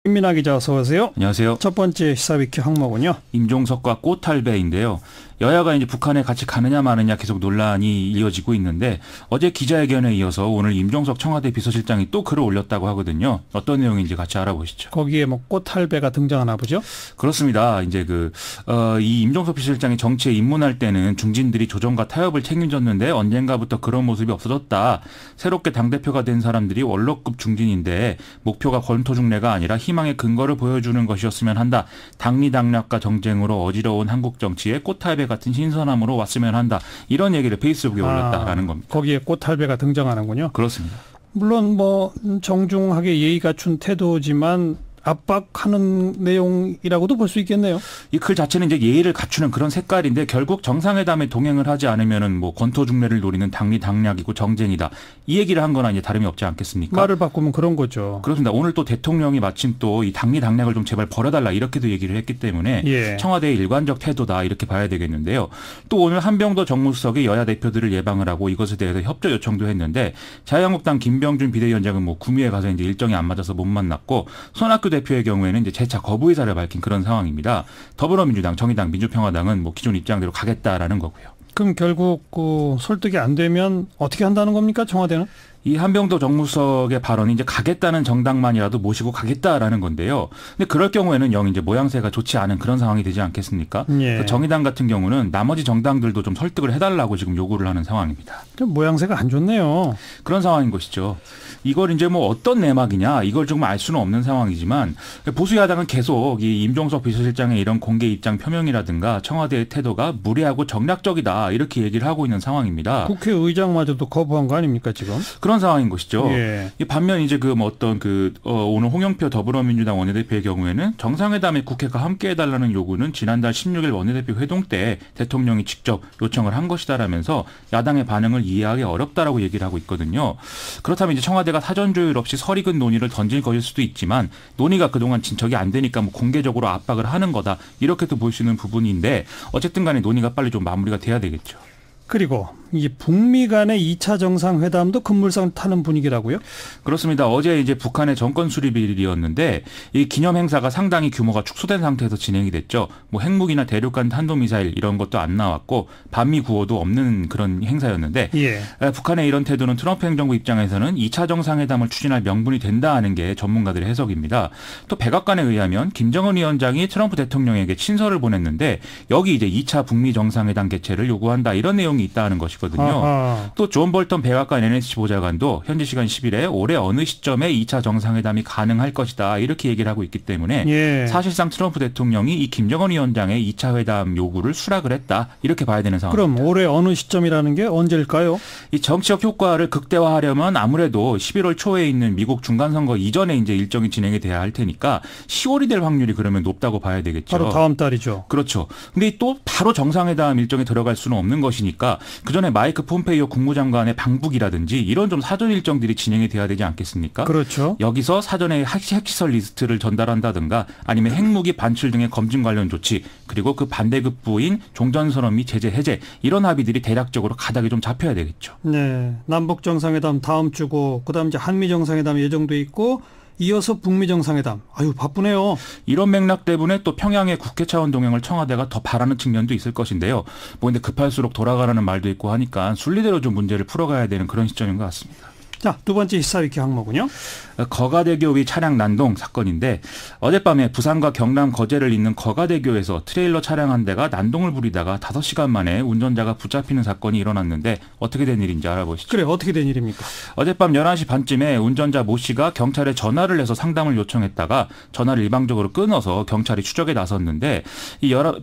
김민하 기자 어서 오세요. 안녕하세요. 첫 번째 시사위키 항목은요. 임종석과 꽃할배인데요. 여야가 이제 북한에 같이 가느냐 마느냐 계속 논란이 이어지고 있는데 어제 기자회견에 이어서 오늘 임종석 청와대 비서실장이 또 글을 올렸다고 하거든요. 어떤 내용인지 같이 알아보시죠. 거기에 뭐 꽃할배가 등장하나 보죠? 그렇습니다. 이제 이 임종석 비서실장이 정치에 입문할 때는 중진들이 조정과 타협을 책임졌는데 언젠가부터 그런 모습이 없어졌다. 새롭게 당대표가 된 사람들이 원로급 중진인데 목표가 권토중래가 아니라 희망의 근거를 보여주는 것이었으면 한다. 당리당략과 정쟁으로 어지러운 한국 정치에 꽃할배 같은 신선함으로 왔으면 한다. 이런 얘기를 페이스북에 올렸다라는 겁니다. 거기에 꽃할배가 등장하는군요. 그렇습니다. 물론 뭐 정중하게 예의 갖춘 태도지만 압박하는 내용이라고도 볼 수 있겠네요. 이 글 자체는 이제 예의를 갖추는 그런 색깔인데 결국 정상회담에 동행을 하지 않으면은 뭐 권토중래를 노리는 당리당략이고 정쟁이다. 이 얘기를 한 거나 이제 다름이 없지 않겠습니까? 말을 바꾸면 그런 거죠. 그렇습니다. 오늘 또 대통령이 마침 또 이 당리당략을 좀 제발 버려달라 이렇게도 얘기를 했기 때문에 청와대의 일관적 태도다 이렇게 봐야 되겠는데요. 또 오늘 한병도 정무수석이 여야 대표들을 예방을 하고 이것에 대해서 협조 요청도 했는데 자유한국당 김병준 비대위원장은 뭐 구미에 가서 이제 일정이 안 맞아서 못 만났고 손학규 대표의 경우에는 이제 재차 거부 의사를 밝힌 그런 상황입니다. 더불어민주당, 정의당, 민주평화당은 뭐 기존 입장대로 가겠다라는 거고요. 그럼 결국 설득이 안 되면 어떻게 한다는 겁니까, 청와대는? 이 한병도 정무수석의 발언이 이제 가겠다는 정당만이라도 모시고 가겠다라는 건데요. 근데 그럴 경우에는 영 이제 모양새가 좋지 않은 그런 상황이 되지 않겠습니까? 예. 정의당 같은 경우는 나머지 정당들도 좀 설득을 해달라고 지금 요구를 하는 상황입니다. 좀 모양새가 안 좋네요. 그런 상황인 것이죠. 이걸 이제 뭐 어떤 내막이냐 이걸 조금 알 수는 없는 상황이지만 보수 야당은 계속 이 임종석 비서실장의 이런 공개 입장 표명이라든가 청와대의 태도가 무례하고 정략적이다 이렇게 얘기를 하고 있는 상황입니다. 국회의장마저도 거부한 거 아닙니까 지금? 그런 상황인 것이죠. 예. 반면 이제 오늘 홍영표 더불어민주당 원내대표의 경우에는 정상회담에 국회가 함께 해달라는 요구는 지난달 16일 원내대표 회동 때 대통령이 직접 요청을 한 것이다라면서 야당의 반응을 이해하기 어렵다라고 얘기를 하고 있거든요. 그렇다면 이제 청와대가 사전 조율 없이 설익은 논의를 던질 것일 수도 있지만 논의가 그동안 진척이 안 되니까 뭐 공개적으로 압박을 하는 거다 이렇게도 볼 수 있는 부분인데 어쨌든 간에 논의가 빨리 좀 마무리가 돼야 되겠죠. 그리고 이 북미 간의 2차 정상회담도 급물살 타는 분위기라고요? 그렇습니다. 어제 이제 북한의 정권 수립일이었는데 이 기념 행사가 상당히 규모가 축소된 상태에서 진행이 됐죠. 뭐 핵무기나 대륙간 탄도미사일 이런 것도 안 나왔고 반미 구호도 없는 그런 행사였는데 북한의 이런 태도는 트럼프 행정부 입장에서는 2차 정상회담을 추진할 명분이 된다 하는 게 전문가들의 해석입니다. 또 백악관에 의하면 김정은 위원장이 트럼프 대통령에게 친서를 보냈는데 여기 이제 2차 북미 정상회담 개최를 요구한다 이런 내용이 있다는 것이거든요. 또 존 볼턴 백악관 NSC 보좌관도 현지 시간 10일에 올해 어느 시점에 2차 정상회담이 가능할 것이다 이렇게 얘기를 하고 있기 때문에 사실상 트럼프 대통령이 이 김정은 위원장의 2차 회담 요구를 수락을 했다 이렇게 봐야 되는 상황입니다. 그럼 올해 어느 시점이라는 게 언제일까요? 이 정치적 효과를 극대화하려면 아무래도 11월 초에 있는 미국 중간선거 이전에 이제 일정이 진행이 돼야 할 테니까 10월이 될 확률이 그러면 높다고 봐야 되겠죠. 바로 다음 달이죠. 그렇죠. 근데 또 바로 정상회담 일정에 들어갈 수는 없는 것이니까 그전에 마이크 폼페이오 국무장관의 방북이라든지 이런 좀 사전 일정들이 진행이 돼야 되지 않겠습니까? 그렇죠. 여기서 사전에 핵시설 리스트를 전달한다든가 아니면 핵무기 반출 등의 검증 관련 조치 그리고 그 반대급부인 종전선언 및 제재 해제 이런 합의들이 대략적으로 가닥이 좀 잡혀야 되겠죠. 네, 남북 정상회담 다음 주고 그다음 이제 한미 정상회담 예정돼 있고 이어서 북미 정상회담. 아유 바쁘네요. 이런 맥락 때문에 또 평양의 국회 차원 동행을 청와대가 더 바라는 측면도 있을 것인데요. 뭐 근데 급할수록 돌아가라는 말도 있고 하니까 순리대로 좀 문제를 풀어가야 되는 그런 시점인 것 같습니다. 자, 두 번째 시사위키 항목은요. 거가대교 위 차량 난동 사건인데 어젯밤에 부산과 경남 거제를 잇는 거가대교에서 트레일러 차량 한 대가 난동을 부리다가 5시간 만에 운전자가 붙잡히는 사건이 일어났는데 어떻게 된 일인지 알아보시죠. 그래, 어떻게 된 일입니까? 어젯밤 11시 반쯤에 운전자 모 씨가 경찰에 전화를 해서 상담을 요청했다가 전화를 일방적으로 끊어서 경찰이 추적에 나섰는데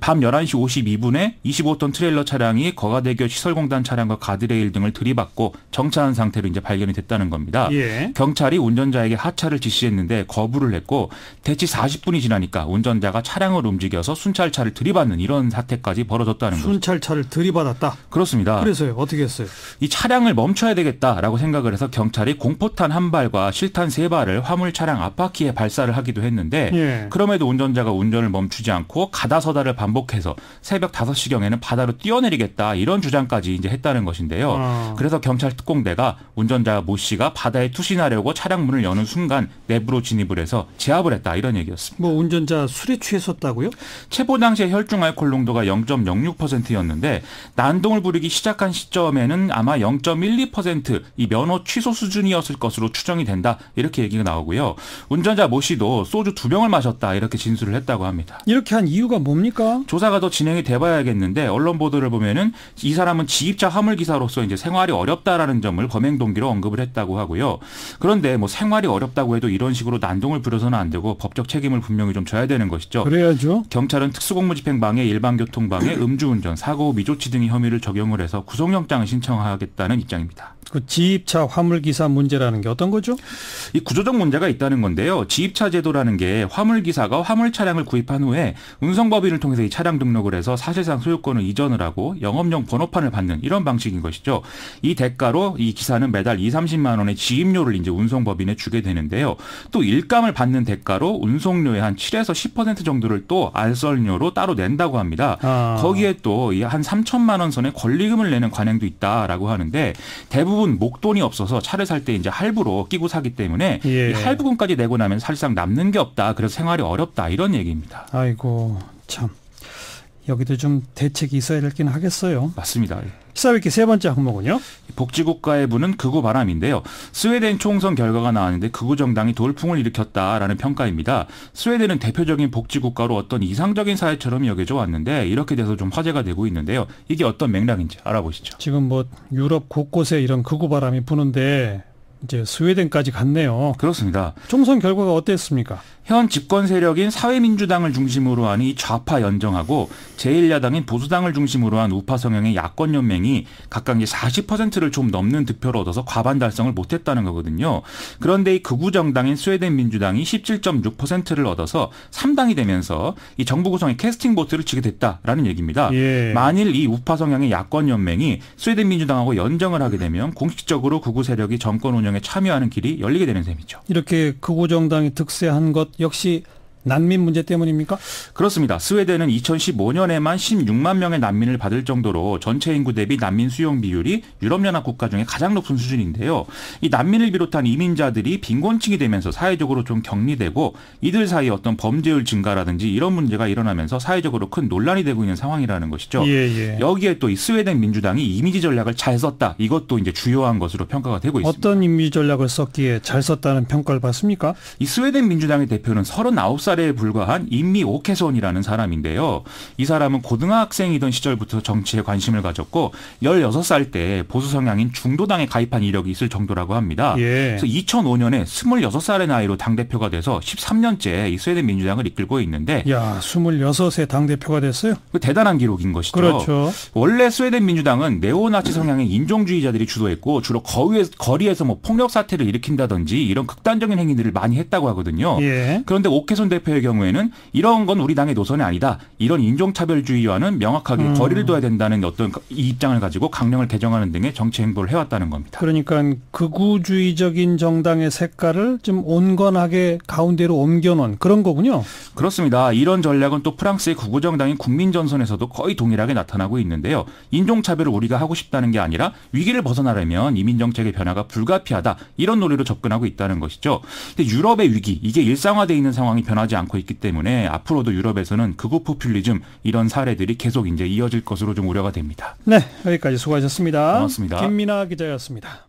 밤 11시 52분에 25톤 트레일러 차량이 거가대교 시설공단 차량과 가드레일 등을 들이받고 정차한 상태로 이제 발견이 됐다는 겁니다. 경찰이 운전자에게 하차를 지시했는데 거부를 했고 대치 40분이 지나니까 운전자가 차량을 움직여서 순찰차를 들이받는 이런 사태까지 벌어졌다는 거죠. 순찰차를 들이받았다? 그렇습니다. 그래서요. 어떻게 했어요? 이 차량을 멈춰야 되겠다라고 생각을 해서 경찰이 공포탄 1발과 실탄 3발을 화물 차량 앞바퀴에 발사를 하기도 했는데 그럼에도 운전자가 운전을 멈추지 않고 가다서다를 반복해서 새벽 5시경에는 바다로 뛰어내리겠다 이런 주장까지 이제 했다는 것인데요. 그래서 경찰 특공대가 운전자 모 모 씨가 바다에 투신하려고 차량 문을 여는 순간 내부로 진입을 해서 제압을 했다 이런 얘기였습니다. 뭐 운전자 술에 취했었다고요? 체포 당시에 혈중 알코올 농도가 0.06%였는데 난동을 부리기 시작한 시점에는 아마 0.12%이 면허 취소 수준이었을 것으로 추정이 된다 이렇게 얘기가 나오고요. 운전자 모 씨도 소주 2병을 마셨다 이렇게 진술을 했다고 합니다. 이렇게 한 이유가 뭡니까? 조사가 더 진행이 돼봐야겠는데 언론 보도를 보면은 이 사람은 지입차 화물기사로서 이제 생활이 어렵다라는 점을 범행 동기로 언급을 했다고 하고요. 그런데 뭐 생활이 어렵다고 해도 이런 식으로 난동을 부려서는 안 되고 법적 책임을 분명히 좀 져야 되는 것이죠. 그래야죠. 경찰은 특수공무집행방해, 일반교통방해, 음주운전, 사고 미조치 등의 혐의를 적용을 해서 구속영장을 신청하겠다는 입장입니다. 그 지입차 화물기사 문제라는 게 어떤 거죠? 이 구조적 문제가 있다는 건데요. 지입차 제도라는 게 화물기사가 화물 차량을 구입한 후에 운송법인을 통해서 이 차량 등록을 해서 사실상 소유권을 이전을 하고 영업용 번호판을 받는 이런 방식인 것이죠. 이 대가로 이 기사는 매달 2-30만 원의 지입료를 이제 운송법인에 주게 되는데요. 또 일감을 받는 대가로 운송료의 한 7에서 10% 정도를 또 알선료로 따로 낸다고 합니다. 거기에 또 한 3천만 원 선의 권리금을 내는 관행도 있다라고 하는데 대부분 목돈이 없어서 차를 살 때 이제 할부로 끼고 사기 때문에 예. 이 할부금까지 내고 나면 사실상 남는 게 없다. 그래서 생활이 어렵다. 이런 얘기입니다. 아이고 참 여기도 좀 대책이 있어야 될긴 하겠어요. 맞습니다. 시사위키 세 번째 항목은요? 복지국가의 부는 극우 바람인데요. 스웨덴 총선 결과가 나왔는데 극우 정당이 돌풍을 일으켰다라는 평가입니다. 스웨덴은 대표적인 복지국가로 어떤 이상적인 사회처럼 여겨져 왔는데 이렇게 돼서 좀 화제가 되고 있는데요. 이게 어떤 맥락인지 알아보시죠. 지금 뭐 유럽 곳곳에 이런 극우 바람이 부는데 이제 스웨덴까지 갔네요. 그렇습니다. 총선 결과가 어땠습니까? 현 집권 세력인 사회민주당을 중심으로 한 이 좌파 연정하고 제1야당인 보수당을 중심으로 한 우파 성향의 야권 연맹이 각각 이제 40%를 좀 넘는 득표를 얻어서 과반 달성을 못했다는 거거든요. 그런데 이 극우 정당인 스웨덴 민주당이 17.6%를 얻어서 3당이 되면서 이 정부 구성의 캐스팅 보트를 치게 됐다라는 얘기입니다. 예. 만일 이 우파 성향의 야권 연맹이 스웨덴 민주당하고 연정을 하게 되면 공식적으로 극우 세력이 정권 운영에 참여하는 길이 열리게 되는 셈이죠. 이렇게 극우 정당이 득세한 것 역시 난민 문제 때문입니까? 그렇습니다. 스웨덴은 2015년에만 16만 명의 난민을 받을 정도로 전체 인구 대비 난민 수용 비율이 유럽연합 국가 중에 가장 높은 수준인데요. 이 난민을 비롯한 이민자들이 빈곤층이 되면서 사회적으로 좀 격리되고 이들 사이에 어떤 범죄율 증가라든지 이런 문제가 일어나면서 사회적으로 큰 논란이 되고 있는 상황이라는 것이죠. 예. 여기에 또 이 스웨덴 민주당이 이미지 전략을 잘 썼다. 이것도 이제 주요한 것으로 평가가 되고 있습니다. 어떤 이미지 전략을 썼기에 잘 썼다는 평가를 받습니까? 이 스웨덴 민주당의 대표는 39살에 불과한 임미 오케손이라는 사람인데요. 이 사람은 고등학생이던 시절부터 정치에 관심을 가졌고 16살 때 보수 성향인 중도당에 가입한 이력이 있을 정도라고 합니다. 예. 그래서 2005년에 26살의 나이로 당대표가 돼서 13년째 이 스웨덴 민주당을 이끌고 있는데 야, 26세 당대표가 됐어요? 대단한 기록인 것이죠. 그렇죠. 원래 스웨덴 민주당은 네오나치 성향의 인종주의자들이 주도했고 주로 거리에서 뭐 폭력 사태를 일으킨다든지 이런 극단적인 행위들을 많이 했다고 하거든요. 예. 그런데 오케손 대표의 경우에는 이런 건 우리 당의 노선이 아니다. 이런 인종차별주의와는 명확하게 거리를 둬야 된다는 어떤 이 입장을 가지고 강령을 개정하는 등의 정치 행보를 해왔다는 겁니다. 그러니까 극우주의적인 정당의 색깔을 좀 온건하게 가운데로 옮겨놓은 그런 거군요. 그렇습니다. 이런 전략은 또 프랑스의 극우정당인 국민전선에서도 거의 동일하게 나타나고 있는데요. 인종차별을 우리가 하고 싶다는 게 아니라 위기를 벗어나려면 이민정책의 변화가 불가피하다. 이런 논리로 접근하고 있다는 것이죠. 근데 유럽의 위기, 이게 일상화되어 있는 상황이 변하지 않고 있기 때문에 앞으로도 유럽에서는 극우 포퓰리즘 이런 사례들이 계속 이제 이어질 것으로 좀 우려가 됩니다. 네, 여기까지 수고하셨습니다. 고맙습니다. 김민아 기자였습니다.